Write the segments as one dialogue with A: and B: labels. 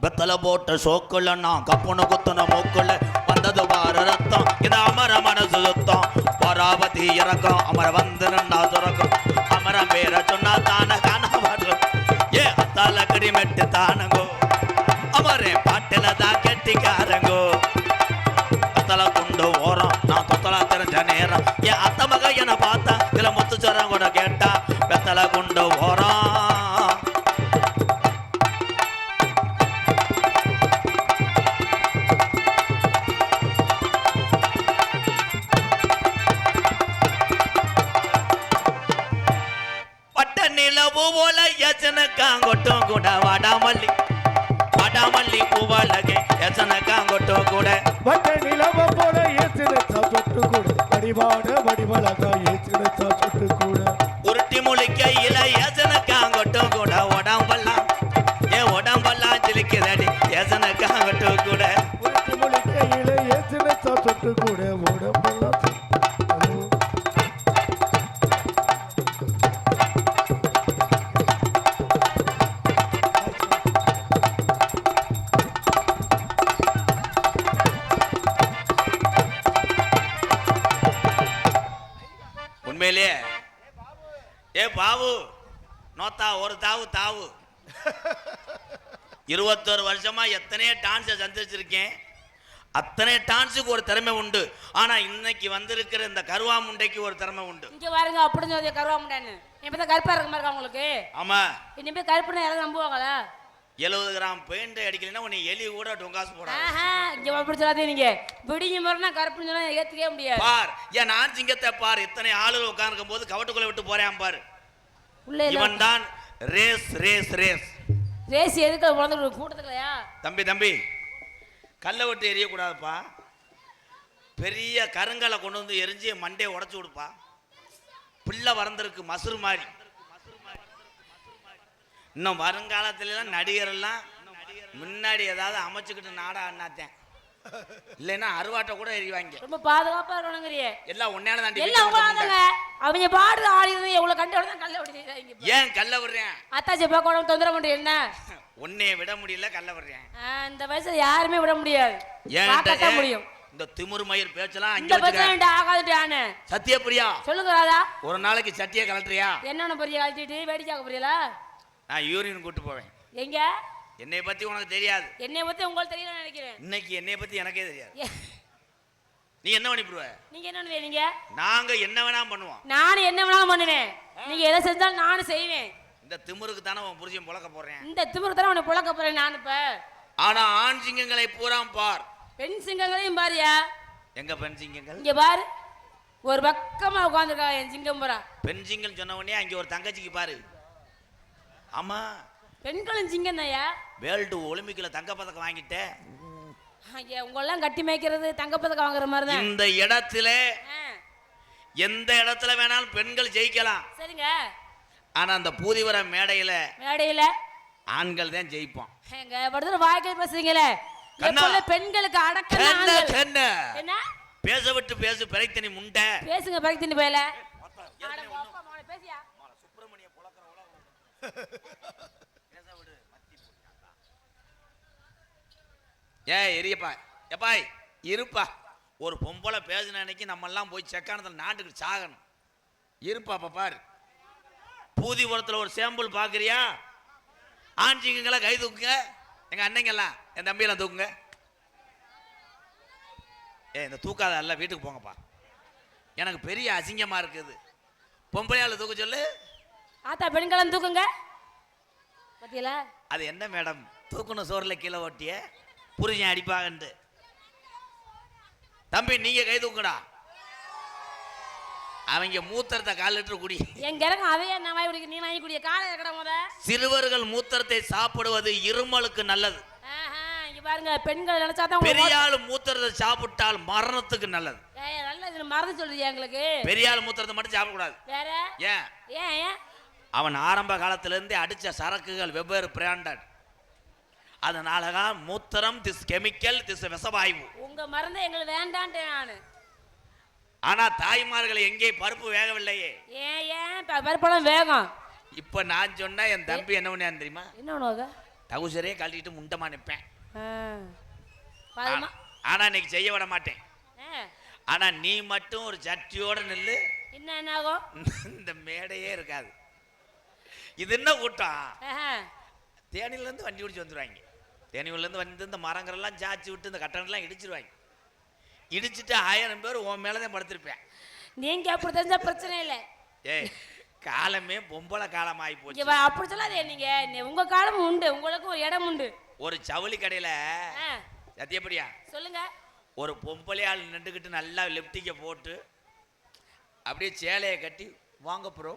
A: வெத்தலை போட்ட சோக்குள்ள நான் கப்புனு குத்துன மூக்குள்ள வந்தது வார ரத்தம் இது அமர மனசு சுத்தம் பராபதி இறக்கம் அமர வந்து நின்னா துறக்கும் அமரம் பேர சொன்னா தான காண ஏ அத்தால கடிமெட்டு தானங்கோ அமரே பாட்டில தான் கெட்டிக்காரங்கோ அத்தலை கொண்டு ஓரம் நான் தொத்தலா தெரிஞ்ச நேரம் என் அத்த மக என பார்த்தா இதுல முத்துச்சரம் கூட கேட்டா வெத்தலை கொண்டு ஓரம் பூவோல எச்சனக்காங்கொட்டும் கூட வாடாமல்லி வாடாமல்லி பூவாலகே எச்சனக்காங்கொட்டும் கூட
B: வட்ட நிலவ போல ஏச்சனச்சா சொட்டு கூட வடிவான வடிவலகா ஏச்சனச்சா சொட்டு கூட
A: உருட்டி முழிக்கையில எச்சனக்காங்கொட்டும் கூட உடம்பெல்லாம் உடம்பெல்லாம் சிலிக்குதடி எச்சனக்காங்கொட்டும் கூட
B: உருட்டி முழிக்கையில ஏச்சனச்சா சொட்டு கூட உடம்பெல்லாம்
A: ஏ பாவு நோத்தா ஒரு தாவு தாவு 21 வருஷமா எத்தனையோ டான்ஸை சந்திச்சிருக்கேன் அத்தனை டான்ஸுக்கு ஒரு திறமை உண்டு ஆனா இன்னைக்கு வந்திருக்கிற இந்த கருவா முண்டைக்கு ஒரு திறமை உண்டு
C: இங்க பாருங்க அப்படின்னு சொல்லி கருவா முண்டைன்னு இப்பதான் கருப்பா இருக்க மாதிரி உங்களுக்கு
A: ஆமா
C: இனிமே கருப்புன்னு யாராவது நம்புவாங்களா
A: 70 கிராம் பெயிண்ட் அடிக்கலைன்னா உன்னை எலி கூட டொங்காசு போட
C: இங்க அப்படி சொல்லாதே நீங்க விடிஞ்ச மாதிரினா கருப்புன்னு சொன்னா ஏத்துக்கவே முடியாது
A: பார் ஏன் நான் சிங்கத்தை பார் இத்தனை ஆளுகள் உட்கார்ந்துருக்கும் போது கவட்டுக்குள்ள விட்டு போறேன் பாரு இவன் தான் ரேஸ் ரேஸ் ரேஸ்
C: ரேஸ் எதுக்கு உலக கூட்டத்துலையா
A: தம்பி தம்பி கல்லை விட்டு எரியக்கூடாதுப்பா பெரிய கருங்கலை கொண்டு வந்து எரிஞ்சு மண்டையை உடச்சு விடுப்பா பிள்ளை வறந்திருக்கு மசுறு மாதிரி இன்னும் வருங்காலத்துல நடிகர் எல்லாம் முன்னாடி ஏதாவது அமைச்சுக்கிட்டு நாடா அண்ணாத்தேன் இல்லைன்னா அருவாட்டை கூட எறிவாங்க
C: ரொம்ப பாதுகாப்பா இருக்கணுங்கிறிய
A: எல்லாம் ஒன்னால தாண்டி
C: எல்லாம் உங்களாதாங்க அவங்க பாடுற ஆடி எவ்வளவு கண்டோட தான் கல்ல விடுறீங்க
A: ஏன் கல்ல விடுறேன்
C: அத்தாச்சி பார்க்க தொந்தரவு பண்றீங்க என்ன
A: உன்னைய விட முடியல கல்ல விடுறேன்
C: இந்த வயசுல யாருமே விட முடியாது பார்க்கத்தான் முடியும்
A: இந்த திமிரு மயிர் பேச்செல்லாம்
C: இந்த பக்கம் ஆகாதுட்டானே
A: சத்தியப்பிரியா
C: சொல்லுங்க ராதா
A: ஒரு நாளைக்கு சட்டியை கலட்டுறியா
C: என்னென்ன பெரிய கழட்டிட்டு வேடிக்காக்க புரியல
A: நான் யூரின் கூட்டு போவேன்
C: எங்க
A: என்னை பத்தி உனக்கு தெரியாது
C: என்னை பத்தி உங்களுக்கு தெரியல நினைக்கிறேன்
A: இன்னைக்கு என்னை பத்தி எனக்கே தெரியாது நீ என்ன பண்ணிடுவ
C: நீங்க என்ன பண்ணுவீங்க
A: நாங்க என்ன வேணா பண்ணுவோம்
C: நானும் என்ன வேணாலும் பண்ணுவேன் நீங்க எதை செஞ்சாலும் நானும் செய்வேன்
A: இந்த திமிருக்கு தானே உன் புருஷன் புழக்க போறேன்
C: இந்த திமிருக்கு தானே உன்னை புழக்க போறேன் நான் இப்ப
A: ஆனா ஆண் சிங்கங்களை பூரா பார்
C: பெண் சிங்கங்களையும் பாரியா
A: எங்க பெண் சிங்கங்கள்
C: இங்க பாரு ஒரு பக்கமா உட்காந்துருக்கா என் சிங்கம் பூரா
A: பெண் சிங்கம் சொன்ன உடனே அங்க ஒரு தங்கச்சிக்கு பாரு ஆமா
C: பெண்களும் சிங்கம் தான்யா
A: வேர்ல்டு ஒலிம்பிக்ல தங்க பதக்கம் வாங்கிட்டேன்
C: உங்களெல்லாம் கட்டி மேய்க்கிறது தங்க பதக்கம் வாங்குற மாதிரி தான்
A: இந்த இடத்துல எந்த இடத்துல வேணாலும் பெண்கள் ஜெயிக்கலாம்
C: சரிங்க
A: ஆனா அந்த பூதிவர மேடையில ஆண்கள் தான் ஜெயிப்போம்
C: எங்க படுத்துற வாய்க்கை பேசுறீங்களே பெண்களுக்கு அடக்கம்
A: என்ன பேச விட்டு பேசு பிறைத்தனி முண்டை
C: பேசுங்க பிறைத்தனி பேல பேசியா
A: சுப்பிரமணிய எரியப்பா எப்பாய் இருப்பா ஒரு பொம்பளை பேசின அன்னைக்கு நம்ம எல்லாம் போய் செக்கானத்தில் நாட்டுக்கு சாகணும் இருப்பா பாரு பூதிபுரத்தில் ஒரு சேம்பிள் பாக்குறியா ஆண் சிங்கங்களை கை தூக்குங்க எங்க அன்னைங்கெல்லாம் என் தம்பியெல்லாம் தூக்குங்க இந்த தூக்காத அல்ல வீட்டுக்கு போங்கப்பா எனக்கு பெரிய அசிங்கமா இருக்குது பொம்பளையால தூக்க சொல்லு
C: ஆத்தா பெண்களும் தூக்குங்க பத்தியல
A: அது என்ன மேடம் தூக்கணும் சோறுல கீழே ஓட்டிய புரிஞ்சன் அடிப்பாங்கண்டு தம்பி நீங்க கை தூக்குடா அவங்க மூத்திரத்தை 1/4 லிட்டர் குடி
C: எங்க இறங்க அதையே நான் வாய் குடிக்க நீ வாங்கி குடிய காலை இறக்கடா முத
A: சிறுவர்கள் மூத்திரத்தை சாப்பிடுவது இருமலுக்கு நல்லது
C: இங்க பாருங்க பெண்கள் நினைச்சா தான்
A: பெரியாள் மூத்திரத்தை சாப்பிட்டால் மரணத்துக்கு நல்லது
C: நல்லது மறந்து சொல்றீங்க எங்களுக்கு
A: பெரியாள் மூத்திரத்தை மட்டும் சாப்பிட கூடாது
C: வேற
A: ஏன்
C: ஏன்
A: அவன் ஆரம்ப காலத்துல இருந்தே அடிச்ச சரக்குகள் வெவ்வேறு பிராண்டட் அதனாலதான் மூத்திரம் திஸ் கெமிக்கல் திஸ் விஷவாயு
C: உங்க மருந்து எங்களுக்கு வேண்டான்ட்டேன் நானு
A: ஆனா தாய்மார்கள் எங்கே பருப்பு வேகவில்லையே
C: ஏன் பருப்பெல்லாம் வேகம்
A: இப்ப நான் சொன்னா என் தம்பி என்ன பண்ணான் தெரியுமா
C: என்ன பண்ணுவாங்க
A: டவுசரே கழட்டிட்டு முண்டமா நிற்பேன்.
C: பாருமா.
A: ஆனா இன்னைக்கு செய்ய விட மாட்டேன்.
C: ஆ,
A: ஆனா நீ மட்டும் ஒரு சட்டியோட நில்லு,
C: என்ன ஆகும்?
A: இந்த மேடையே இருக்காது. இது என்ன கூட்டம்?
C: ஆஹா.
A: தேனியில இருந்து வண்டி பிடிச்சி வந்துருவாங்க. தேனியில இருந்து வந்து இந்த மரங்கள்லாம் சாச்சி விட்டு இந்த கட்டணம்லாம் இடிச்சிருவாங்க. இடிச்சிட்டு 1000 பேர் உன் மேலதான் படுத்திருப்பேன்.
C: நீங்க அப்படி தெரிஞ்சா பிரச்சனை இல்லை.
A: ஏய், காலமே பொம்பளை காலம் ஆகி போச்சு.
C: அப்படி சொல்லாதே. நீங்க உங்க காலம் உண்டு, உங்களுக்கு ஒரு இடம் உண்டு.
A: ஒரு ஜவுளி கடையில
C: ஆ,
A: சத்தியப்படியா
C: சொல்லுங்க.
A: ஒரு பொம்பளையாள் நின்றுக்கிட்டு நல்லா லிப்டிக்கை போட்டு அப்படியே சேலையை கட்டி வாங்க ப்ரோ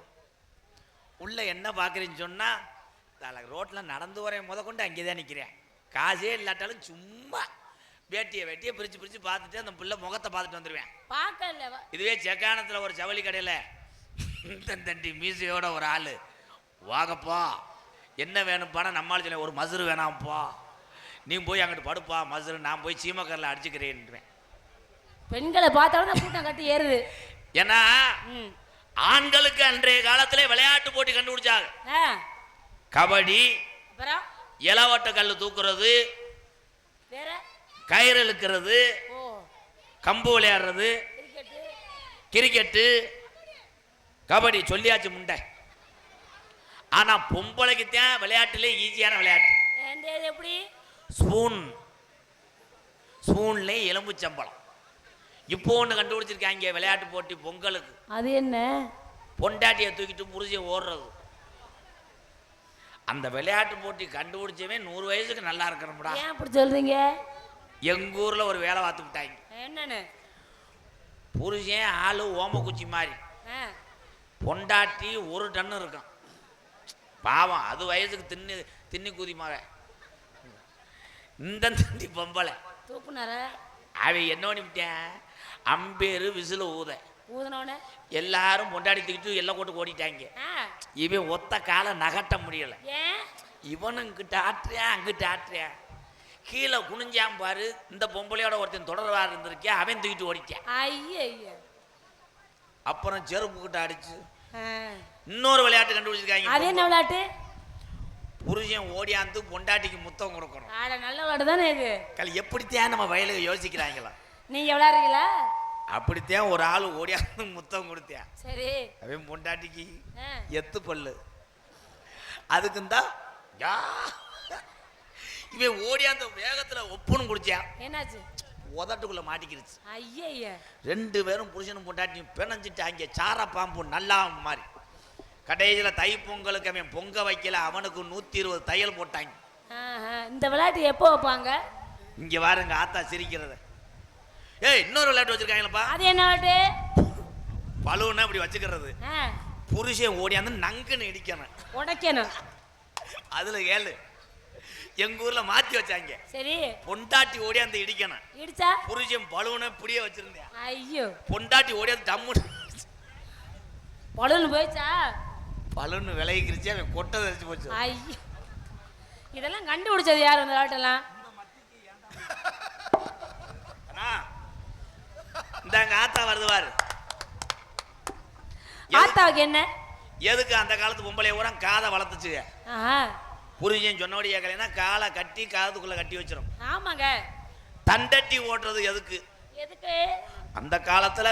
A: உள்ள என்ன பார்க்குறேன்னு சொன்னால் ரோட்டில் நடந்து வரேன் கொண்டு அங்கே தான் நிற்கிறேன். காசே இல்லாட்டாலும் சும்மா வெட்டியை பிரித்து பார்த்துட்டு அந்த பிள்ளை முகத்தை பார்த்துட்டு வந்துடுவேன்.
C: பார்க்கல. இதுவே
A: செக்கானத்தில் ஒரு ஜவுளி கடையில் இந்த தண்டி மீசையோட ஒரு ஆள் வாங்கப்பா என்ன வேணும்ப்பானா நம்மளால் சொல்ல ஒரு மசுறு வேணாம்ப்பா நீ போய் அங்கிட்டு படுப்பா மசுறு நான் போய் சீமக்கரில் அடிச்சுக்கிறேன்னுவேன்.
C: பெண்களை பார்த்தாலும் கூட்டம் கட்டி ஏறுது.
A: ஏன்னா ஆண்களுக்கு அன்றைய காலத்திலே விளையாட்டு போட்டி கண்டுபிடிச்சாங்க. கபடி, இலவட்ட கல் தூக்குறது, கயிறு இழுக்கிறது, கம்பு விளையாடுறது, கிரிக்கெட்டு, கபடி சொல்லியாச்சு முண்டை. ஆனா பொம்பளைக்கு தான் விளையாட்டுல ஈஸியான விளையாட்டு.
C: எப்படி?
A: ஸ்பூன்ல எலும்பு சம்பளம். இப்போ ஒன்று கண்டுபிடிச்சிருக்காங்க விளையாட்டு போட்டி பொங்கலுக்கு.
C: அது என்ன?
A: பொண்டாட்டியை தூக்கிட்டு புரிஞ்சு ஓடுறது. அந்த விளையாட்டு போட்டி கண்டுபிடிச்சவே 100 வயசுக்கு நல்லா இருக்கணும்டா.
C: ஏன் அப்படி சொல்றீங்க?
A: எங்க ஊர்ல ஒரு வேலை பார்த்து விட்டாங்க.
C: என்னன்னு?
A: புருஷன் ஆளு ஓமக்குச்சி மாதிரி, பொண்டாட்டி 1 டன் இருக்கும். பாவம் அது வயசுக்கு தின்னி கூதிமாக. இந்த தண்டி பொம்பளை
C: தூக்குனார
A: அவன் என்ன பண்ணிவிட்டேன் அம்பேரு விசில
C: ஊதனோட
A: எல்லாரும் பொண்டாடி தூக்கிட்டு எல்லாம் போட்டு ஓடிட்டாங்க. இவன் ஒத்த கால நகட்ட முடியல. இவனும் இங்கிட்ட ஆட்டுறியா அங்கிட்ட ஆட்டுறியா கீழே குனிஞ்சாம் பாரு. இந்த பொம்பளையோட ஒருத்தன் தொடர்வார் இருந்திருக்கேன் அவன் தூக்கிட்டு ஓடிட்டான். அப்புறம் செருப்பு கிட்ட அடிச்சு இன்னொரு விளையாட்டு கண்டுபிடிச்சிருக்காங்க.
C: அது என்ன விளையாட்டு?
A: புருஷன் ஓடியாந்து பொண்டாட்டிக்கு முத்தம் கொடுக்கணும்.
C: நல்ல விளையாட்டு தானே இது.
A: எப்படித்தான் நம்ம வயலுக்கு யோசிக்கிறாங்களா?
C: நீங்க விளையாடுறீங்களா?
A: அப்படித்தான் ஒரு ஆளு ஓடியாந்து முத்தம் கொடுத்தேன்.
C: சரி,
A: அவன் பொண்டாட்டிக்கு எத்து பல்லு. அதுக்குந்தா இவன் ஓடியாந்த வேகத்துல ஒப்புன்னு குடிச்சான்.
C: என்னாச்சு?
A: உதட்டுக்குள்ள மாட்டிக்கிருச்சு.
C: ஐயா
A: 2 பேரும் புருஷனும் பொண்டாட்டியும் பிணைஞ்சிட்டாங்க. சார பாம்பு நல்லா மாறி கடைசியில் தை பொங்கலுக்கு அவன் பொங்க வைக்கல. அவனுக்கு 120 தையல் போட்டாங்க.
C: இந்த விளையாட்டு எப்போ வைப்பாங்க?
A: இங்க வாருங்க ஆத்தா சிரிக்கிறத. ஏய் இன்னொரு விளையாட்டு வச்சிருக்காங்களப்பா.
C: அது என்ன விளையாட்டு?
A: பலூனை இப்படி வச்சுக்கிறது. புருஷன் ஓடியாந்து நங்குன்னு இடிக்கணும்,
C: உடைக்கணும்.
A: அதுல 7 எங்க ஊர்ல மாத்தி வச்சாங்க.
C: சரி,
A: பொண்டாட்டி ஓடியாந்து இடிக்கணும்.
C: இடிச்சா
A: புருஷன் பலூனை இப்படியே வச்சிருந்தேன்.
C: ஐயோ,
A: பொண்டாட்டி ஓடியாந்து டம்முன்னு
C: பலூன் போயிச்சா?
A: பலூன் விலகிருச்சு. அவன் கொட்டை தெரிச்சு போச்சு.
C: ஐயோ, இதெல்லாம் கண்டுபிடிச்சது யார் இந்த விளையாட்டெல்லாம்?
A: இந்தாங்க ஆத்தா வருதுவாரு.
C: ஆத்தாவுக்கு என்ன?
A: எதுக்கு அந்த காலத்து பொம்பளைய ஊரா காதை வளர்த்துச்சு. புரிஞ்சேன் சொன்னோடி கேட்கலைன்னா காலை கட்டி காதுக்குள்ள கட்டி வச்சிரும்.
C: ஆமாங்க.
A: தண்டட்டி ஓட்டுறது எதுக்கு?
C: எதுக்கு? அந்த
A: காலத்துல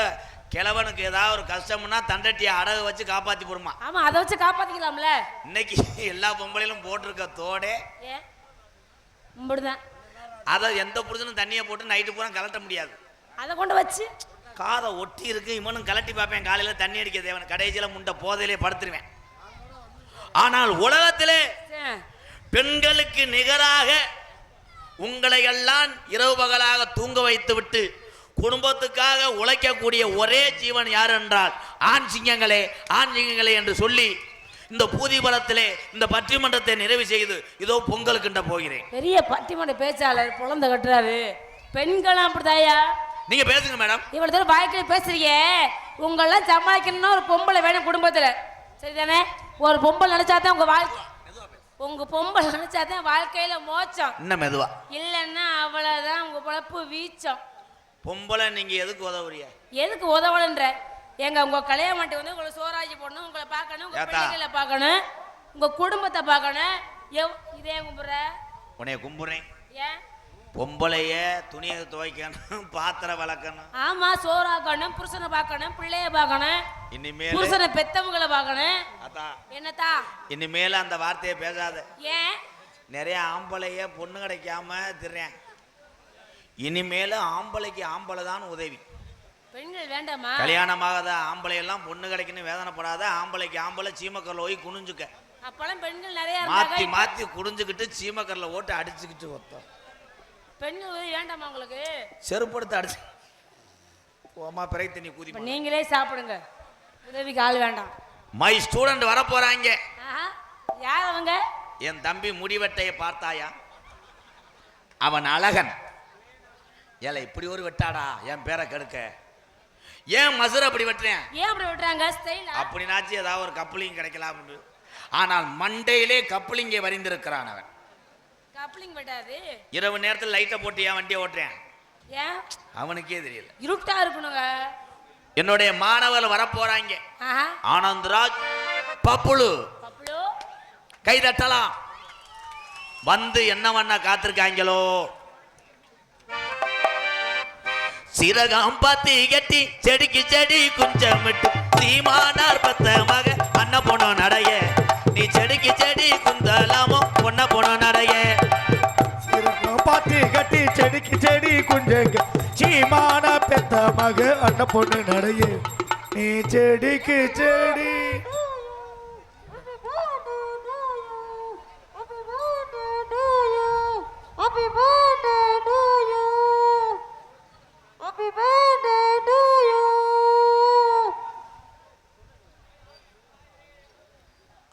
A: கிழவனுக்கு ஏதாவது ஒரு கஷ்டம்னா தண்டட்டியை அடகு வச்சு காப்பாத்தி போடுமா.
C: ஆமா, அதை வச்சு காப்பாத்திக்கலாம்ல.
A: இன்னைக்கு எல்லா பொம்பளையிலும் போட்டிருக்க தோடே
C: இப்படிதான்.
A: அதை எந்த புருஷனும் தண்ணியை போட்டு நைட்டு பூரா கலட்ட முடியாது.
C: அதை கொண்டு வச்சு
A: காதை ஒட்டி இருக்கு. இவனும் கலட்டி பார்ப்பேன். காலையில தண்ணி அடிக்க தேவன் கடைசியில முண்டை போதையிலே படுத்துருவேன். ஆனால் உலகத்திலே பெண்களுக்கு நிகராக உங்களை எல்லாம் இரவு பகலாக தூங்க வைத்து விட்டு குடும்பத்துக்காக உழைக்கக்கூடிய ஒரே ஜீவன் யார் என்றால் ஆண் சிங்கங்களே, ஆண் சிங்கங்களே என்று சொல்லி இந்த பூதிபலத்திலே இந்த பட்டிமன்றத்தை நிறைவு செய்து இதோ பொங்கலுக்கு போகிறேன்.
C: பெரிய பட்டிமன்ற பேச்சாளர் புலந்த கட்டுறாரு. பெண்களும் அப்படிதாயா?
A: நீங்க பேசுங்க மேடம்.
C: இவ்வளவு தூரம் வாய்க்கில பேசுறீங்க. உங்களெல்லாம் சமாளிக்கணும்னா ஒரு பொம்பளை வேணும் குடும்பத்துல, சரிதானே? ஒரு பொம்பளை நினைச்சாதான் உங்க வாழ்க்கை, உங்க பொம்பளை நினைச்சாதான் வாழ்க்கையில மோச்சம்.
A: இன்னும் மெதுவா
C: இல்லைன்னா அவ்வளவுதான் உங்க பொழப்பு வீச்சம்.
A: பொம்பளை நீங்க எதுக்கு உதவுறிய?
C: எதுக்கு உதவணுன்ற? எங்க உங்க கல்யாணம் மாட்டி வந்து உங்களை சோறாஜி போடணும், உங்களை பார்க்கணும், உங்க பிள்ளைகளை பார்க்கணும், உங்க குடும்பத்தை பார்க்கணும். இதே கும்புற
A: உன்னைய கும்புறேன்.
C: ஏன்?
A: பொம்பளைய துணியை துவைக்கணும், பாத்திரம் வளர்க்கணும்.
C: ஆமா, சோறாக்கணும், புருஷனை பார்க்கணும், பிள்ளைய பார்க்கணும்,
A: இனிமேல்
C: புருஷனை பெத்தவங்களை பார்க்கணும்.
A: அதான்
C: என்னத்தா?
A: இனிமேல அந்த வார்த்தையை பேசாத.
C: ஏன்?
A: நிறைய ஆம்பளைய பொண்ணு கிடைக்காம திர்றேன். இனிமேல ஆம்பளைக்கு ஆம்பளை தான் உதவி.
C: பெண்கள் வேண்டாமா?
A: கல்யாணமாகாத ஆம்பளை எல்லாம் பொண்ணு கிடைக்கணும் வேதனைப்படாத. ஆம்பளைக்கு ஆம்பளை சீமக்கரில் போய் குனிஞ்சுக்க.
C: அப்பெல்லாம் பெண்கள் நிறைய
A: மாத்தி மாத்தி குடிஞ்சுக்கிட்டு சீமக்கரில் ஓட்டு அடிச்சுக்கிட்டு ஒருத்தம்.
C: பெண்கள் உதவி வேண்டாமா உங்களுக்கு?
A: செருப்படுத்து அடிச்சு ஓமா பிறை தண்ணி கூதி.
C: நீங்களே சாப்பிடுங்க, உதவிக்கு ஆள் வேண்டாம்.
A: மை ஸ்டூடெண்ட் வர போறாங்க.
C: யார் அவங்க?
A: என் தம்பி முடிவெட்டையை பார்த்தாயா? அவன் அழகன். ஏல இப்படி ஒரு வெட்டாடா என் பேரை கெடுக்க. ஏன் மசுரை அப்படி வெட்டுறேன்?
C: ஏன் அப்படி வெட்டுறாங்க? ஸ்டைலா?
A: அப்படினாச்சு ஏதாவது ஒரு கப்ளிங் கிடைக்கலாம். ஆனால் மண்டையிலே கப்ளிங்கை வரிந்திருக்கிறான் அவன்.
C: கப்ளிங் வெட்டாது.
A: இரவு நேரத்தில் லைட்டை போட்டு என் வண்டியை ஓட்டுறேன்.
C: ஏன்?
A: அவனுக்கே தெரியல.
C: இருட்டா இருக்கணுங்க.
A: என்னுடைய மாணவர்கள் வரப்போறாங்க. ஆனந்த்ராஜ், பப்புளு. கை தட்டலாம். வந்து என்ன பண்ண காத்திருக்காங்களோ. சிறகம் பாத்தி கட்டி செடிக்கு செடி குஞ்சமிட்டு சீமானார் பத்த மக அண்ண பொண்ணு நடைய. நீ செடிக்கு செடி குந்தலாமோ பொண்ண பொண்ணு நடைய.
B: சிறகம் பாத்தி கட்டி செடிக்கு செடி குஞ்சங்க சீமான பெத்த மக அண்ண பொண்ணு நடைய. நீ செடிக்கு செடி.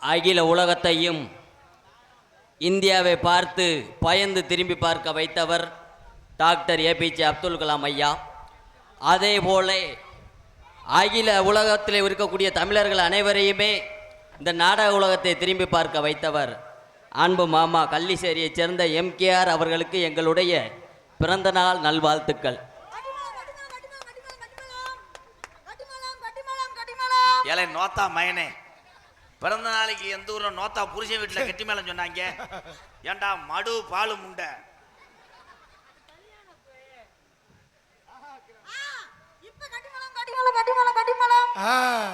D: அகில உலகத்தையும் இந்தியாவை பார்த்து பயந்து திரும்பி பார்க்க வைத்தவர் டாக்டர் ஏபிஜே அப்துல் கலாம் ஐயா. அதே போல அகில உலகத்தில் இருக்கக்கூடிய தமிழர்கள் அனைவரையுமே இந்த நாடக உலகத்தை திரும்பி பார்க்க வைத்தவர் அன்பு மாமா கள்ளிசேரியைச் சேர்ந்த எம்கேஆர் அவர்களுக்கு எங்களுடைய பிறந்தநாள் நல்வாழ்த்துக்கள்.
A: ஏலே நோத்தா மயனே, பிறந்த நாளைக்கு எந்த ஊர்ல நோத்தா புருஷன் வீட்டுல கெட்டி மேல சொன்னாங்க. ஏண்டா மடு பாலு முண்டை.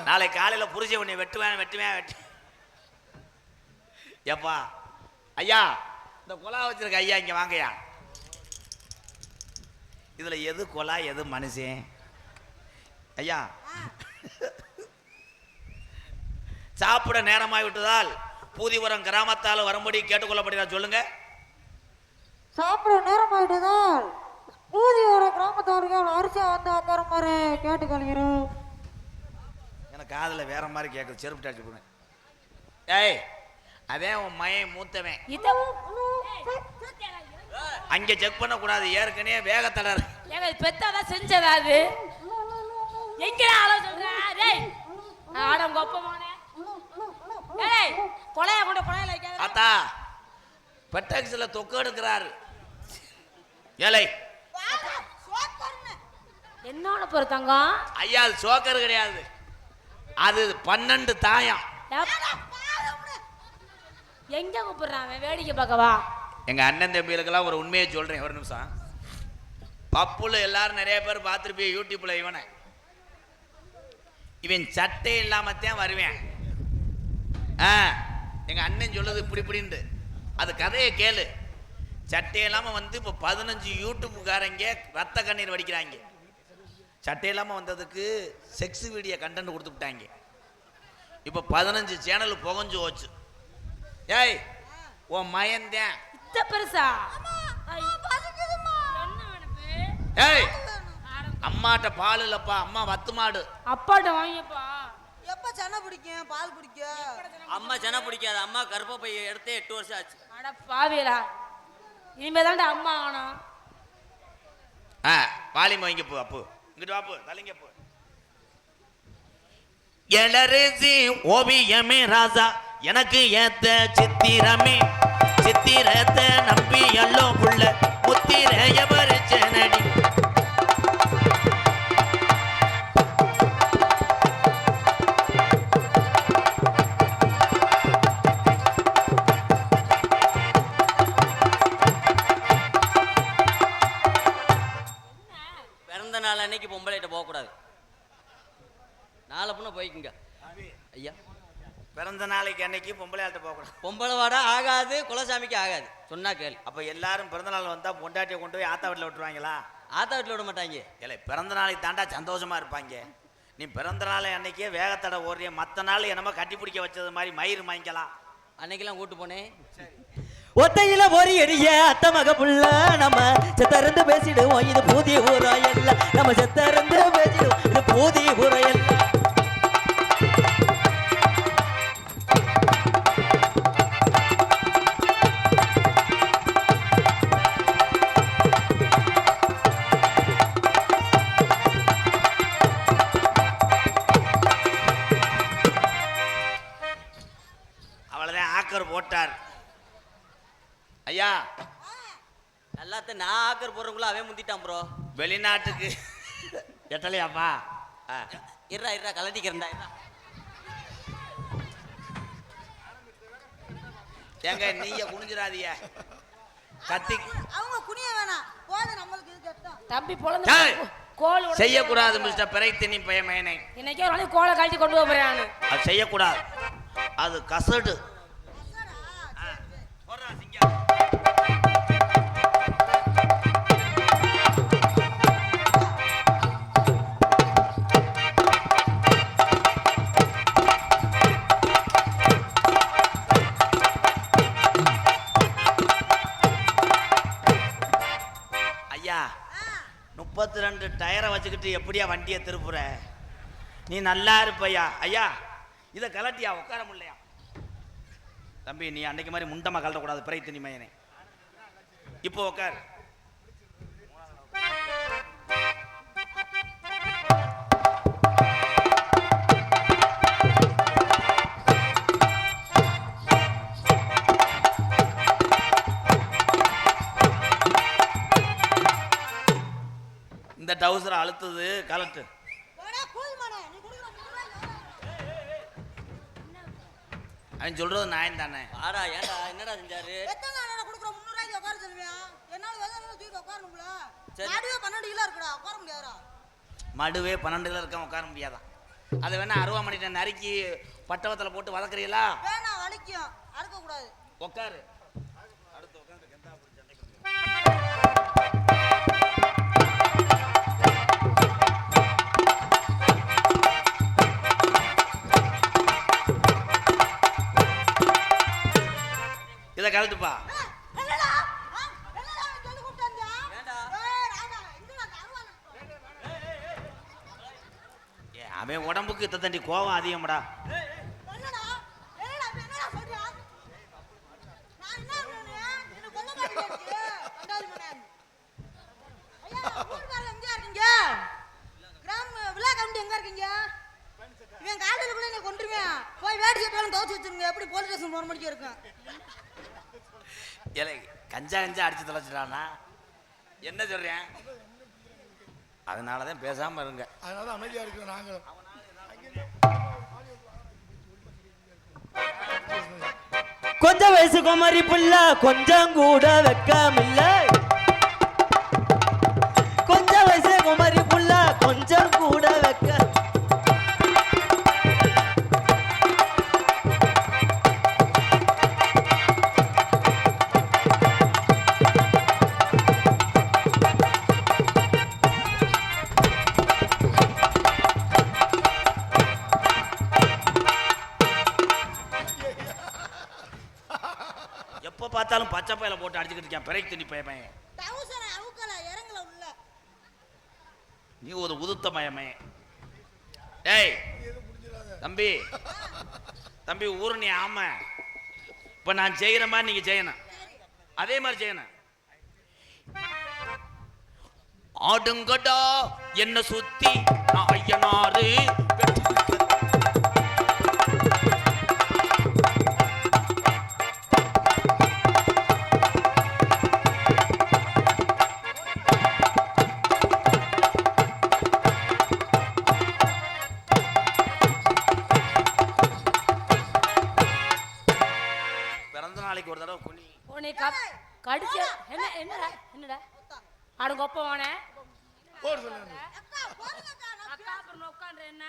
A: நாளை காலையில புருஷன் உன்னை வெட்டுவேன் வெட்டுவேன் வெட்டு. எப்பா ஐயா இந்த கொலா வச்சிருக்க ஐயா இங்க வாங்கய்யா. இதுல எது கொலா எது மனுஷன்? ஐயா சாப்பிட நேரமாய் விட்டதால் பூதிபுரம் கிராமத்தால் வரும்படி கேட்டுக்கொள்ளப்படுகிறார். சொல்லுங்க.
E: சாப்பிட நேரமாயிட்டதால் பூதிபுரம் கிராமத்தார்கள் அரிசியா வந்து உட்காருமாறு கேட்டுக்கொள்கிறோம்.
A: எனக்கு காதுல வேற மாதிரி கேட்குது. செருப்பு டாச்சு போனேன். ஏய் அதே உன் மயன் மூத்தவன். அங்க செக் பண்ண கூடாது, ஏற்கனவே வேகத்தலர்.
C: பெத்தாதான் செஞ்சதா அது? எங்கடா ஆளோ சொல்ற? டேய் ஆடம் கோப்பமானே. டேய் கொலைய கொண்டு கொலையில வைக்காத.
A: ஆத்தா பெட்டக்ஸ்ல தொக்கு எடுக்கிறாரு. ஏலை
C: என்னோட பொறு தங்கம்.
A: ஐயா அது சோக்கர் கிடையாது, அது 12 தாயம்.
C: எங்க கூப்பிடுறான் வேடிக்கை பார்க்கவா?
A: எங்க அண்ணன் தம்பிகளுக்கெல்லாம் ஒரு உண்மையை சொல்றேன், ஒரு நிமிஷம். பப்புல எல்லாரும் நிறைய பேர் பார்த்துருப்பீங்க யூடியூப்ல. இவன் சட்டை இல்லாமத்தான் வருவேன். எங்க அண்ணன் சொல்லுது இப்படி இப்படின்னு. அது கதையை கேளு. சட்டை இல்லாம வந்து இப்போ 15 யூடியூப்புக்காரங்க ரத்த கண்ணீர் வடிக்கிறாங்க. சட்டை இல்லாம வந்ததுக்கு செக்ஸ் வீடியோ கண்டென்ட் கொடுத்து விட்டாங்க. இப்போ 15 சேனல் புகஞ்சு போச்சு. ஏய் உன் மயன்தான்
C: இத்த பெருசா?
A: ஏய் அம்மாட்ட பால் இல்லப்பா, அம்மா வத்து மாடு.
C: அப்பாட்ட வாங்கிப்பா.
E: எப்ப சென்னை பிடிக்கும் பால் பிடிக்கும்?
D: அம்மா சென்னை பிடிக்காது. அம்மா கருப்பை எடுத்தே 8 வருஷம் ஆச்சு.
C: அட பாவியலா, இனிமேதான்டா அம்மா ஆகணும்.
A: பாலிம வாங்கி போ. அப்போ இங்கிட்டு வாப்பு தலைங்க போ. எலரசி ஓவியமே ராசா எனக்கு ஏத்த சித்திரமே. சித்திரத்தை நம்பி எல்லோ புள்ள முத்திரைய பறிச்சனடி. பிறந்த நாளைக்கு அன்னைக்கு பொம்பளை ஆள்கிட்ட போகக்கூடாது.
D: பொம்பளை வாடா ஆகாது, குலசாமிக்கு ஆகாது. சொன்னா கேள்.
A: அப்ப எல்லாரும் பிறந்த நாள் வந்தா பொண்டாட்டியை கொண்டு போய் ஆத்தா வீட்டில் விட்டுருவாங்களா?
D: ஆத்தா வீட்டில் விட மாட்டாங்க.
A: இல்லை, பிறந்த நாளைக்கு தாண்டா சந்தோஷமா இருப்பாங்க. நீ பிறந்த நாளை அன்னைக்கே வேகத்தடை ஓடுறிய, மற்ற நாள் என்னமோ கட்டி பிடிக்க வச்சது மாதிரி மயிர் வாங்கிக்கலாம்.
D: அன்னைக்கெல்லாம் கூட்டு போனேன்.
F: ஒத்தையில ஒரு எரிய அத்த மக புள்ள நம்ம செத்தருந்து பேசிடுவோம். இது புதிய ஊராயல்ல, நம்ம செத்தருந்து பேசிடுவோம். இது புதிய ஊராயல்ல.
A: அவ்வளவுதான், ஆக்கர் போட்டார். ஐயா,
D: எல்லாத்தையும் நான் ஆக்கர் போடுறக்குள்ள அவன் முந்திட்டான் ப்ரோ.
A: வெளிநாட்டுக்கு எட்டலையாப்பா?
D: இருறா கலட்டிக்கிறேன்டா.
A: ஏங்க நீங்க குனிஞ்சிடாதீங்க, கத்தி
E: அவங்க குனிய வேணாம், போது நம்மளுக்கு இது கஷ்டம்.
C: தம்பி பொழந்து
A: ஏய்,
C: கோல் உடைச்சு
A: செய்யக்கூடாது மிஸ்டர் பிறைத்தினி பையமேனை.
C: இன்னைக்கே ஒரு நாளைக்கு கோலை கழட்டி கொண்டு போறேன் நானு.
A: அது செய்யக்கூடாது, அது கசடு. ஐயா, 32 டயரை வச்சுக்கிட்டு எப்படியா வண்டியை திருப்புற? நீ நல்லா இருப்பையா. ஐயா, இதை கலட்டியா, உட்கார முடியலையா? தம்பி, நீ அன்னைக்கு மாதிரி முண்டமா கலட்டக்கூடாது பிறைத்தினி மயனே. இப்போ உட்கார். இந்த டவுசரை அழுத்துது, கலட்டு.
E: போடா, கூல் மனே, நீ குடுக்குற 300
A: அவன் சொல்றது நியாயம் தானே?
D: ஆடா ஏன்டா என்னடா செஞ்சாரு?
E: எத்தனை நாள் குடுக்குற 300 உட்கார சொல்லுவியா? என்னால வேதனை தூக்கி உட்காரணும்ல.
D: சரி.
E: நடுவே 12 கிலோ இருக்குடா, உட்கார முடியாதுடா.
A: மடுவே 12 கிலோ இருக்க உட்கார முடியாதான். அதை வேணா அருவாமணிட்ட நறுக்கி பட்டவத்தில் போட்டு வதக்குறீங்களா?
E: வேணா, வலிக்கும், அறுக்க கூடாது.
A: உட்காரு. இதை கலட்டுப்பா.
E: என்னடா? என்னடா சொல்லி கூப்பிட்டாங்க?
D: ஏன்டா?
E: ராமா, இங்கடா அருவாளை.
A: அவன் உடம்புக்கு இத்த தண்டி கோவம் அதிகம்டா.
E: என்னடா? என்னடா சொல்றியா? நான் என்ன பண்ணேன்? என்ன கொல்ல மாட்டீங்க? கண்டால் மனே. ஐயா, ஊர்காரங்க எங்க இருக்கீங்க? கிராம விழா கமிட்டி எங்க இருக்கீங்க? இவன் காலையில கூட என்ன கொன்றுவேன். போய் வேடி சட்டெல்லாம் துவச்சு வச்சிருங்க. எப்படி போலீஸ் ஸ்டேஷன் 4 மணிக்கு இருக்கும்.
A: ஏலே, கஞ்சா அடிச்சு தொலைச்சிட்டானா? என்ன சொல்றேன்? அதனாலதான் பேசாம இருங்க.
B: அதனால அமைதியா இருக்கிறோம் நாங்களும்.
F: கொஞ்சம் வயசு குமரி புள்ள கொஞ்சம் கூட வெக்கமில்ல. கொஞ்சம் வயசு குமரி புள்ள கொஞ்சம் கூட வெக்க.
A: எப்ப பார்த்தாலும் பச்சை பையில போட்டு அடிச்சுக்கிட்டு இருக்கேன் பிறைத்தினி பையன்.
E: டவுசரை அவுக்கல, இறங்கல உள்ள.
A: நீ ஒரு உதுத்த மயமே. டேய் தம்பி, தம்பி ஊருணி ஆம. இப்ப நான் செய்யற மாதிரி நீங்க செய்யணும், அதே மாதிரி செய்யணும். ஆடுங்கடா என்ன சுத்தி நான் ஐயனாரு. பிறந்த நாளைக்கு ஒரு தடவை குனி.
C: உன்னை கடிச்ச என்னடா அடுங்கொப்பவானே
B: போடு சொல்லுங்க.
E: அக்கா போடுங்கக்கா.
C: அக்கா அப்புறம் உட்காந்து என்ன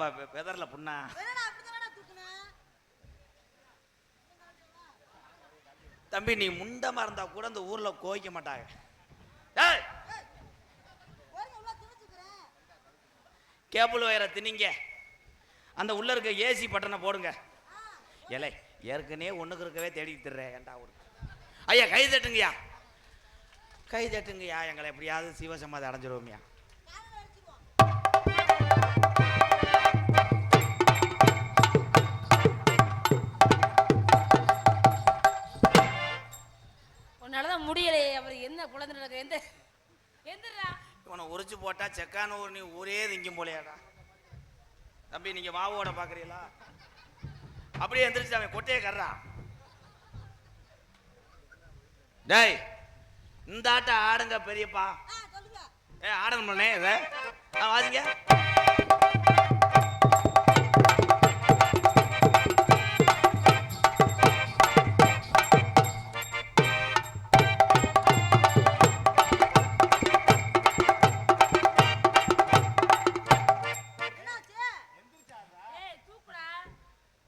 A: இல்லப்பா வெதர்ல புண்ணா.
E: என்னடா அப்படிதானடா தூக்குனேன்.
A: தம்பி நீ முண்டமா இருந்தா கூட இந்த ஊர்ல கோவிக்க மாட்டாங்க. டேய்
E: ஓரங்க உள்ள திணிச்சுக்கிறேன்.
A: கேபிள் வயரை திணிங்க. அந்த உள்ள இருக்க ஏசி பட்டனை போடுங்க. ஏலே ஏற்கனவே ஒண்ணுக்கு இருக்கவே தேடிட்டு திர்றேன் ஏன்டா ஒரு. ஐயா கை தட்டுங்கய்யா, கை தட்டுங்கய்யா, எங்களை எப்படியாவது சிவசமாதி அடைஞ்சிருவோம்யா.
E: காலையில அடிச்சிடுவோம்.
C: உன்னாலதான் முடியலையே. அவர் என்ன குழந்தை நடக்க எந்த எந்திரா
A: இவனை உரிச்சு போட்டா செக்கான ஊர் நீ ஊரே திங்கும் போலையாடா. தம்பி நீங்க மாவோட பாக்குறீங்களா? அப்படியே எந்திரிச்சு அவன் கொட்டையை கர்றா. டேய் இந்த ஆட்டம் ஆடுங்க பெரியப்பா.
E: சொல்லுங்க.
A: ஆடணும் பண்ணே இதை வாசிங்க.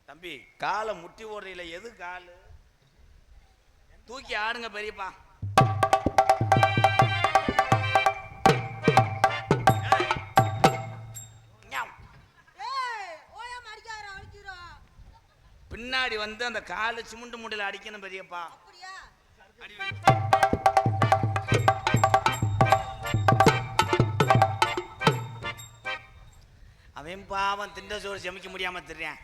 A: தம்பி காலை முட்டி ஓடுறீல எது காலு? தூக்கி ஆடுங்க பெரியப்பா. பின்னாடி வந்து அந்த காலு சிமுண்டு முண்டில அடிக்கணும் பெரியப்பா. அவன் பாவம் திண்ட சோறு செமிக்க முடியாம தெரியான்.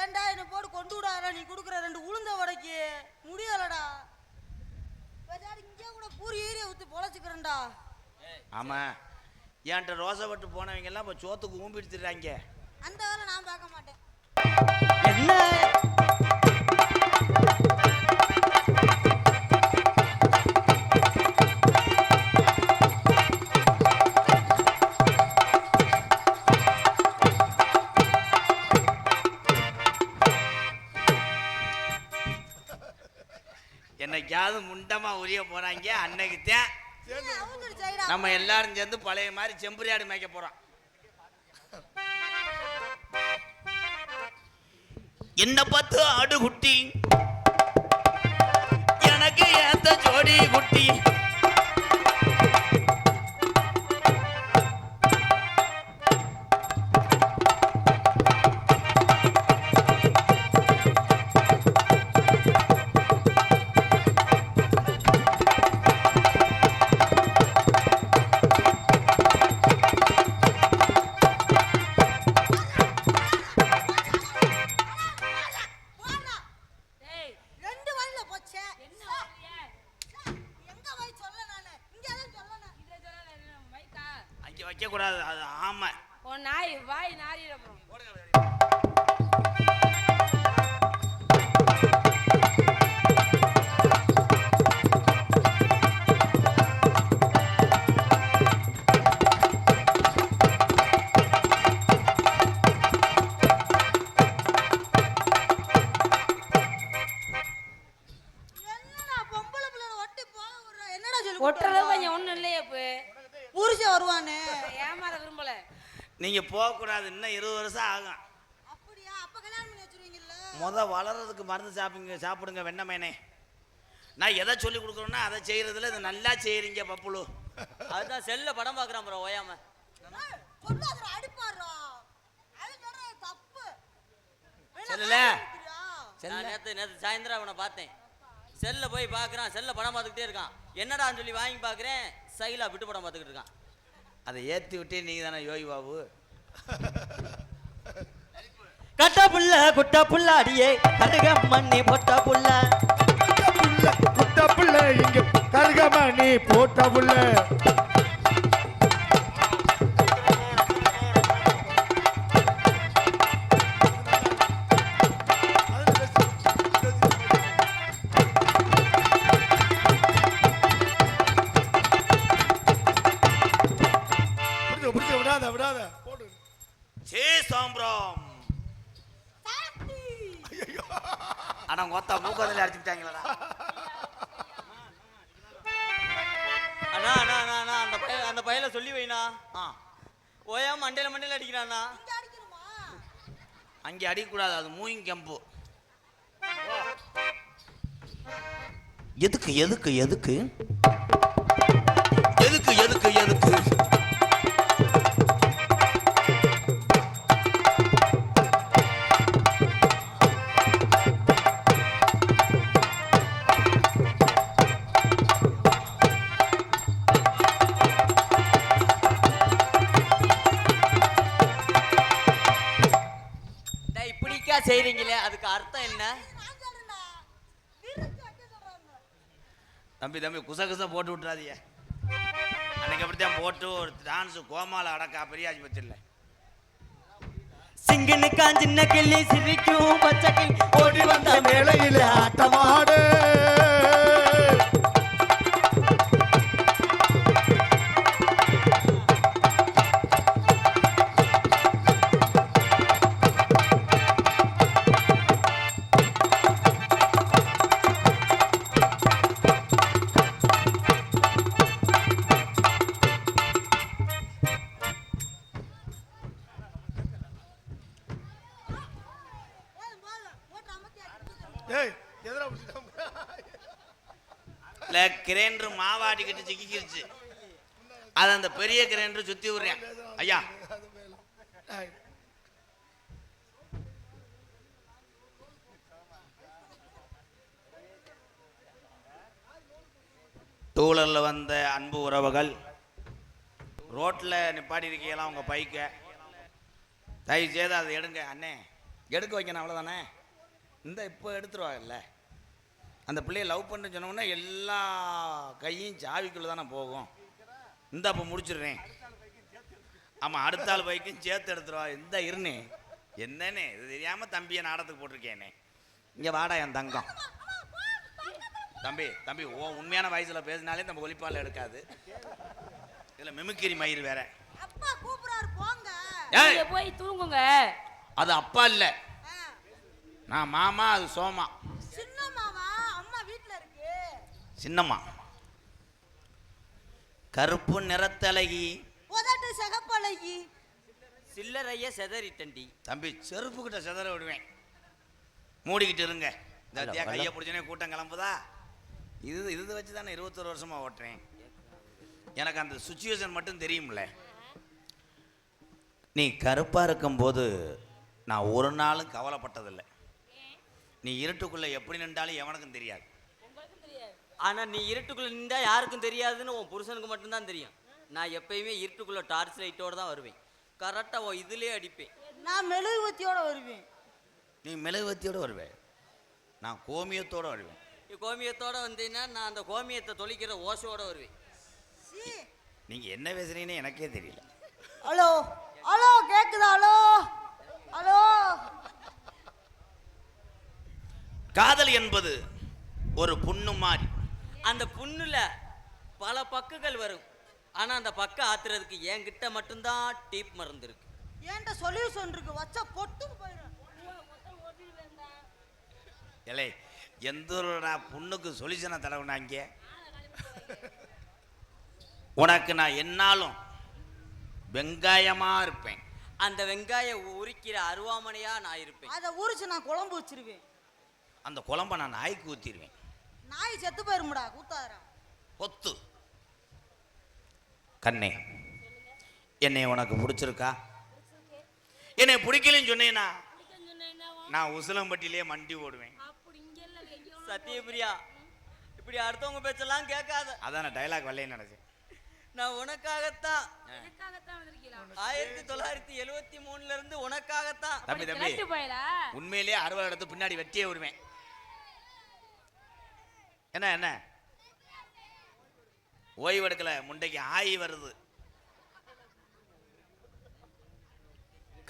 E: ஏன்டா என்ன போட்டு கொண்டு விடாதா? நீ கொடுக்குற 2 உளுந்த வடைக்கு முடியலடா. இங்கே கூட பூரி ஏரியா ஊற்றி பொழைச்சிக்கிறேன்டா.
A: ஆமா என்கிட்ட ரோசை விட்டு போனவங்க எல்லாம் இப்போ சோத்துக்கு ஊம்பிடுத்துறாங்க.
E: அந்த வேலை நான் பார்க்க மாட்டேன்.
F: என்ன
A: என்னைக்காவது முண்டமா உரிய போறாங்க அன்னைக்குத்தான் நம்ம எல்லாரும் சேர்ந்து பழைய மாதிரி செம்பரியாடு மேய்க்க போறோம். என்ன பார்த்து ஆடு குட்டி எனக்கு ஏத்த ஜோடி குட்டி. வைக்க கூடாது அது. ஆமா
C: உன் நாய் வாய் நாரிட போறோம். ஒட்டுறது கொஞ்சம் ஒண்ணும் இல்லையே.
E: புருஷன் வருவானே
C: ஏமாற விரும்பல.
A: நீங்க போக கூடாது, இன்னும் 20 வருஷம் ஆகும்.
E: அப்படியா? அப்ப கல்யாணம் பண்ணி வச்சிருவீங்கல்ல?
A: முத வளர்றதுக்கு மருந்து சாப்பிடுங்க வெண்ணமேனே. நான் எதை சொல்லி கொடுக்குறேன்னா அதை செய்யறதுல இது நல்லா செய்யறீங்க பப்புளு.
D: அதுதான் செல்ல படம் பார்க்குறான் ப்ரோ ஓயாம.
E: சொல்லாதடா அடிப்பாரா. அது சொல்றது தப்பு.
A: செல்ல
D: நான் நேத்து சாயந்தரம் அவனை பார்த்தேன். செல்ல போய் பார்க்குறான், செல்ல படம் பார்த்துக்கிட்டே இருக்கான். என்னடான்னு சொல்லி வாங்கி பார்க்குறேன், சைலா விட்டு படம் பார்த்துக்கிட்டு இருக்கான்.
A: அதை ஏற்றி விட்டே நீங்க தானே யோகி பாபு.
F: கட்ட புள்ள குட்ட புள்ள அடியே கருகம்மண்ணி பொட்ட புள்ள
B: குட்ட புள்ள இங்க கருகமணி போட்ட புள்ள. விடாத விடாத போடு.
A: சே சாம்பிராம் ஆனா கொத்தா மூக்கத்தில் அடிச்சுட்டாங்களா?
D: அண்ணா அண்ணா அண்ணா அந்த பையல சொல்லி வைண்ணா. ஓயாம மண்டையில அடிக்கிறாண்ணா.
E: இங்க அடிக்கணுமா?
A: அங்கே அடிக்கக்கூடாது, அது மூயிங் கம்பு. எதுக்கு எதுக்கு எதுக்கு எதுக்கு எதுக்கு எதுக்கு
D: இப்படிக்கா செய்றீங்களே, அதுக்கு அர்த்தம் என்ன?
E: நான் சொல்றேன்டா. விரிச்சு வைக்க சொல்றாங்க.
A: தம்பி தம்பி குசகுச போட்டு விட்டுறாதீங்க. அன்னைக்கு அப்படித்தான் போட்டு ஒரு டான்ஸு கோமால அடக்கா பெரியாஸ்பத்திரியில்.
F: சிங்கனு காஞ்சின்ன கிள்ளி சிரிக்கும் பச்சை கிளி
B: ஓடி வந்த மேலையில ஆட்டமாடு.
E: ஏய் போல போட்டு அமர்த்தி அடிச்சு.
B: ஏய் எதிரா பிடிச்சிட்டாங்க.
A: இல்லை கிரைண்டரு மாவாட்டிக்கிட்டு சிக்கிக்கிருச்சு. அதை அந்த பெரிய கிரைண்டரு சுற்றி விடுறேன். ஐயா
B: ஏய்,
A: டூலரில் வந்த அன்பு உறவுகள், ரோட்டில் நிப்பாட்டி இருக்கீங்களா உங்கள் பைக்கை, தயவு செய்து அதை எடுங்க. அண்ணே எடுக்க வைக்கணும், அவ்வளோதானே. இந்த இப்போ எடுத்துருவாங்கல்ல. அந்த பிள்ளைய லவ் பண்ண சொன்னோம்னா எல்லா கையும் சாவிக்குள்ளே தானே போகும். இந்த அப்போ முடிச்சிடுறேன். ஆமாம், அடுத்த ஆள் பைக்கும் சேர்த்து எடுத்துருவா. இந்த இருண்ணே, என்னண்ணே இது தெரியாமல் தம்பியை நாடகத்துக்கு போட்டிருக்கேனே. இங்கே வாடா என் தங்கம். தம்பி தம்பி ஓ உண்மையான வயசில் பேசினாலே நம்ம ஒலிப்பால் எடுக்காது. இதில் மிமிக்கிரி மயிர் வேற.
E: அப்பா கூப்பிடுறாரு போங்க.
A: ஏய்,
C: நீங்க போய் தூங்குங்க.
A: அது அப்பா இல்லை,
E: ஆ.
A: நான் மாமா, அது சோமா.
E: சின்னம்மாவா? அம்மா வீட்ல இருக்கு.
A: சின்னம்மா கருப்பு நிறத்தழகி.
E: உதட்டு சிகப்பழகி.
D: சில்லறைய செதறிட்டண்டி.
A: தம்பி செருப்புக்கிட்ட செதற விடுவேன். மூடிக்கிட்டு இருங்க. இந்த கையை பிடிச்சனே கூட்டம் கிளம்புதா. இது வச்சு தானே 21 வருஷமா ஓட்டுறேன். எனக்கு அந்த சுச்சுவேஷன் மட்டும் தெரியும்ல. நீ கருப்பா இருக்கும்போது நான் ஒரு நாளும் கவலைப்பட்டதில்லை. நீ இருட்டுக்குள்ள எப்படி நின்றாலும் எவனுக்கும் தெரியாது.
D: ஆனா நீ இருட்டுக்குள்ள நின்றா யாருக்கும் தெரியாதுன்னு உன் புருஷனுக்கு மட்டும்தான் தெரியும். நான் எப்பயுமே இருட்டுக்குள்ள டார்ச் லைட்டோட தான் வருவேன். கரெக்டா இதுலயே அடிப்பேன்.
E: நான் மெழுகுவத்தியோட வருவேன்.
A: நீ மெழுகுவத்தியோட வருவேன், நான் கோமியத்தோட வருவேன்.
D: நீ கோமியத்தோட வந்தீங்கன்னா நான் அந்த கோமியத்தை தொளிக்கிற ஓசையோட வருவேன்.
E: சீ.
A: நீங்க என்ன பேசுறீங்கன்னு எனக்கே தெரியல.
E: ஹலோ ஹலோ கேக்குதா? Hello hello.
A: காதல் என்பது ஒரு புண்ணு மாதிரி.
D: அந்த புண்ணுல பல பக்குகள் வரும். ஆனா அந்த பக்க ஆத்துறதுக்கு என்கிட்ட மட்டும்தான் டீப் மருந்து இருக்கு.
E: ஏன்ட்ட சொல்யூஷன் இருக்கு. வச்சா பொட்டு போயிடும்.
A: இல்லை எந்த புண்ணுக்கு சொல்யூஷனை தடவுனா இங்கே உனக்கு நான் என்னாலும் வெங்காயமா இருப்பேன்.
D: அந்த வெங்காயம் உரிக்கிற அருவாமனையா நான் இருப்பேன்.
E: அதை உரிச்சு நான் குழம்பு வச்சிருவேன்.
A: அந்த குழம்ப நான் நாய்க்கு ஊத்திடுவேன்.
E: நாய் செத்து போயிருமுடா கூத்தாரா.
A: பொத்து கண்ணே, என்னை உனக்கு பிடிச்சிருக்கா? என்னை பிடிக்கலன்னு சொன்னேன்னா நான் உசிலம்பட்டியிலே மண்டி ஓடுவேன்.
D: சத்தியபிரியா, இப்படி அடுத்தவங்க பேச்செல்லாம் கேட்காத.
A: அதான் நான் டைலாக் வரலைன்னு நினைச்சேன்.
D: நான் உனக்காகத்தான் 1973 இருந்து உனக்காகத்தான்.
A: தம்பி தம்பி உண்மையிலேயே அறுவடை எடுத்து பின்னாடி வெட்டியே விடுவேன். என்ன என்ன ஓய்வு எடுக்கல, முண்டைக்கு ஆயி வருது.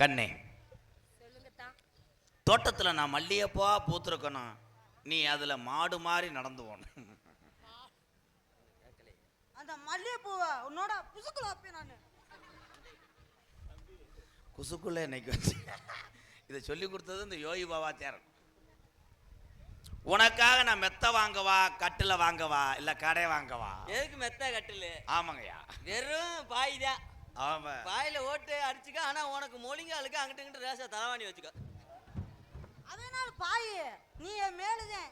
A: கண்ணே, தோட்டத்துல நான் மல்லிகைப்பூவா பூத்திருக்கணும், நீ அதுல மாடு மாதிரி நடந்து போன.
E: அந்த மல்லிகைப்பூவை உன்னோட புசுக்குள்ள வைப்பேன் நானு.
A: குசுக்குள்ள இன்னைக்கு வச்சு இதை சொல்லி கொடுத்தது இந்த யோகி பாபா சேரன். உனக்காக நான் மெத்த வாங்கவா, கட்டில வாங்கவா, இல்ல கடை வாங்கவா?
D: எதுக்கு மெத்த கட்டிலு?
A: ஆமாங்கய்யா,
D: வெறும் பாய் தான்.
A: ஆமா.
D: பாயில ஓட்டு அடிச்சுக்க. ஆனா உனக்கு மொழிங்காலுக்கு அங்கிட்டு இங்கிட்டு ரேசா தலைவாணி வச்சுக்க.
E: அதனால பாய் நீ என் மேலுதேன்.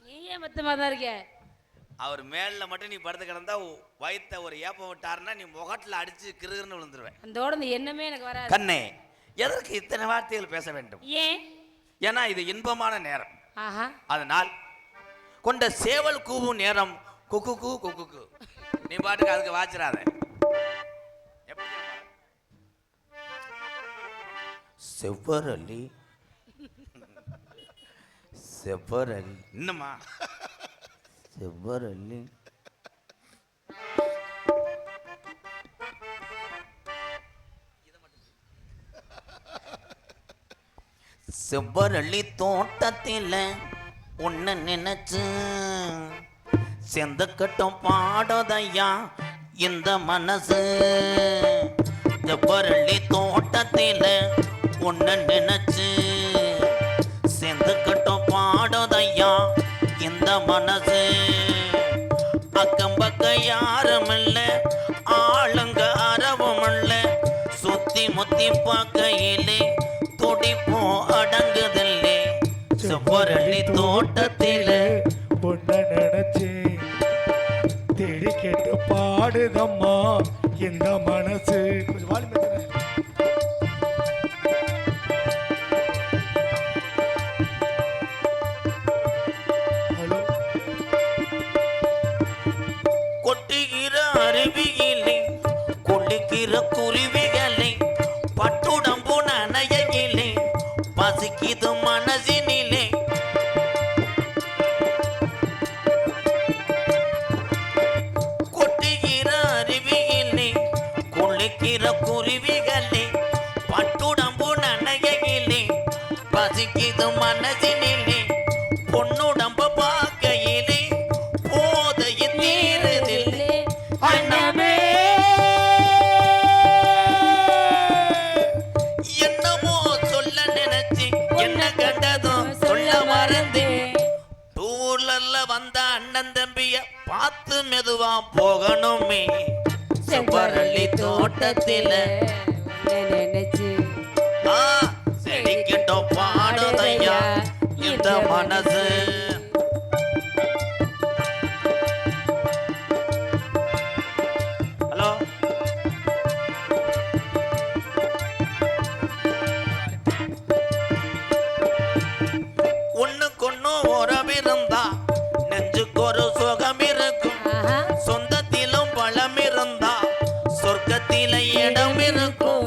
C: நீயே மொத்தமாக தான் இருக்க.
A: அவர் மேல மட்டும் நீ படுத்து கிடந்தா வயித்த ஒரு ஏப்பம் விட்டாருன்னா நீ முகத்துல அடிச்சு கிருகிருன்னு விழுந்துருவேன்.
C: அதோட இந்த எண்ணமே எனக்கு வராது.
A: கண்ணே, எதற்கு இத்தனை வார்த்தைகள் பேச வேண்டும்?
C: ஏன்?
A: ஏன்னா இது இன்பமான நேரம்.
C: ஆஹா.
A: அதனால் கொண்ட சேவல் கூவும் நேரம் குக்கு குக்கு. நீ பாட்டுக்கு அதுக்கு வாச்சிடாத. செவ்வரளி இன்னுமா செவ்வரளி செவ்வரளி தோட்டத்தில் உன்ன நினைச்சு செந்தக்கட்டம் பாடதையா இந்த மனசு. செவ்வரளி தோட்டத்தில் உன்ன நினைச்சு செந்தக்கட்டம் பாடதையா இந்த மனசு. அக்கம் பக்கம் யாரும் இல்ல, ஆளுங்க அறவும் இல்ல, சுத்தி முத்தி பார்க்கையிலே துடிப்போ அடங்குதில்லை. செவ்வரளி தோட்டத்தில
B: பொண்ண நினைச்சு தேடி கேட்டு பாடுதம்மா இந்த மனசு. கொஞ்சம் வாலி ஹலோ.
A: கொட்டுகிற அருவியிலே கொள்ளுகிற குருவிகளை பட்டுடம்பு நனையிலே பசிக்குது மனசினிலே. கொட்டுகிற அருவியிலே கொள்ளுகிற குருவிகளை பட்டுடம்பு நனையிலே பசிக்குது மனசினிலே. பொன்னுடம்பு பார்க்கையிலே போதையின் தீருதில்லை அண்ணமே. என்னமோ சொல்ல நினைச்சு என்ன கண்டதும் சொல்ல மறந்தேன். டூர்ல வந்த அண்ணன் தம்பிய பார்த்து மெதுவா போகணுமே. செவ்வரளி தோட்டத்தில
C: நினைச்சு
A: செடிக்கிட்டோம் பாடுதையா இந்த மனசு. ஹலோ. ஒண்ணுக்கொன்னு உறவிருந்தா நெஞ்சுக்கு ஒரு சுகம் இருக்கும்.
C: ஆஹா.
A: சொந்தத்திலும் பலம் இருந்தா சொர்க்கத்தில இடம் இருக்கும்.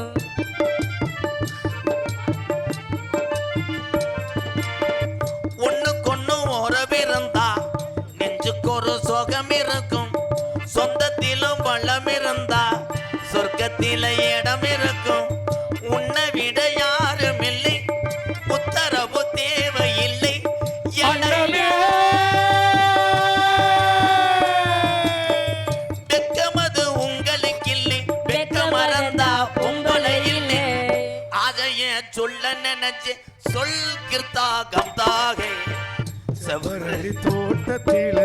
A: ஒண்ணுக்கொன்னு உறவிருந்தா நெஞ்சுக்கு ஒரு சுகம் இருக்கும். சொந்தத்திலும் பலம் இருந்தா சொர்க்கத்தில இடம் இருக்கும். உன்னை விட யாரும் இல்லை, உத்தரவு தேவையில்லை.
C: அண்ணமே.
A: வெக்கமது உங்களுக்கு இல்லை, வெக்க மறந்தா உங்களை இல்லை. அதைய சொல்ல நினைச்சு சொல் கிருத்தா கம்தாக.
B: செவ்வரளி தோட்டத்தில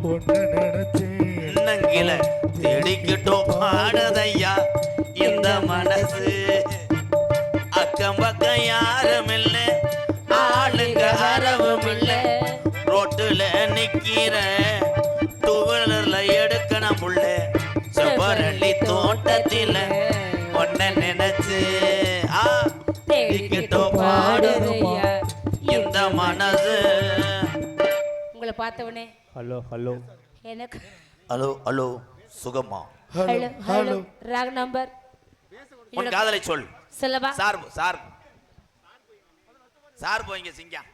B: பொண்ண நினைச்சு
A: நங்கில தேடிக்கிட்டோம் பாடுதையா இந்த மனசு. அக்கம் பக்கம் யாரும் இல்ல, ஆளுங்க அறவும் இல்ல, ரோட்டுல நிக்கிற டூவீலர்ல எடுக்கணும் புள்ள. செவ்வரளி தோட்டத்தில பொண்ண நினைச்சு தேடிக்கிட்டோம் பாடுதையா இந்த மனசு.
C: உங்களை பார்த்தவனே
F: ஹலோ ஹலோ.
C: எனக்கு
A: ஹலோ ஹலோ சுகமா
C: ஹலோ ஹலோ ராங் நம்பர்.
A: உன் காதலை சொல்.
C: சொல்லவா?
A: சார் போய்ங்க சிங்கம்.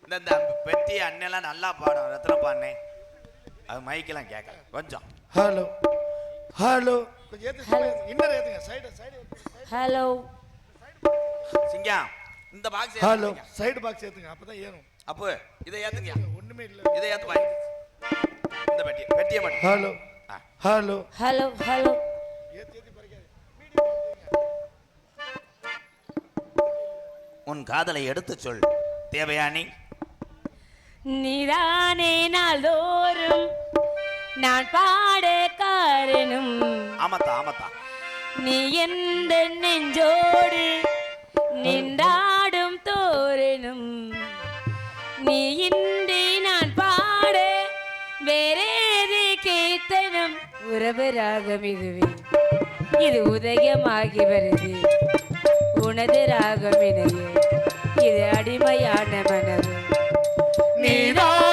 A: இந்த பெட்டி அண்ணெல்லாம் நல்லா பாடும், ரத்னம் பாடினே. அது மைக்கெல்லாம் கேட்கல கொஞ்சம்.
B: Hello hello. கொஞ்சம் ஏத்து இன்னர் ஏத்துங்க. சைடு
C: ஹலோ
A: சிங்கம் இந்த பாக்ஸ்
B: ஹலோ. சைடு பாக்ஸ் ஏத்துங்க, அப்பதான் ஏறும்.
A: அப்போ இதை ஏத்துங்க.
B: ஒண்ணுமே இல்ல.
A: இதை ஏத்து பாய். இந்த பெட்டியை பாடி.
B: Hello hello
C: hello hello.
A: உன் காதலை எடுத்து சொல் தேவயானி.
C: நீதானே நாள்தோறும் நான் பாட காரணம்.
A: ஆமத்தா
C: நீ எந்த நெஞ்சோடு நின்றாடும் தோரணம். வேணும். நீ இன்றி நான் பாட வேறேது கீர்த்தனம் உறவு ராகம் இதுவே. இது உதயமாகி வருது உனது ராகம் இணையே. இது அடிமையான மனது
B: நீதான்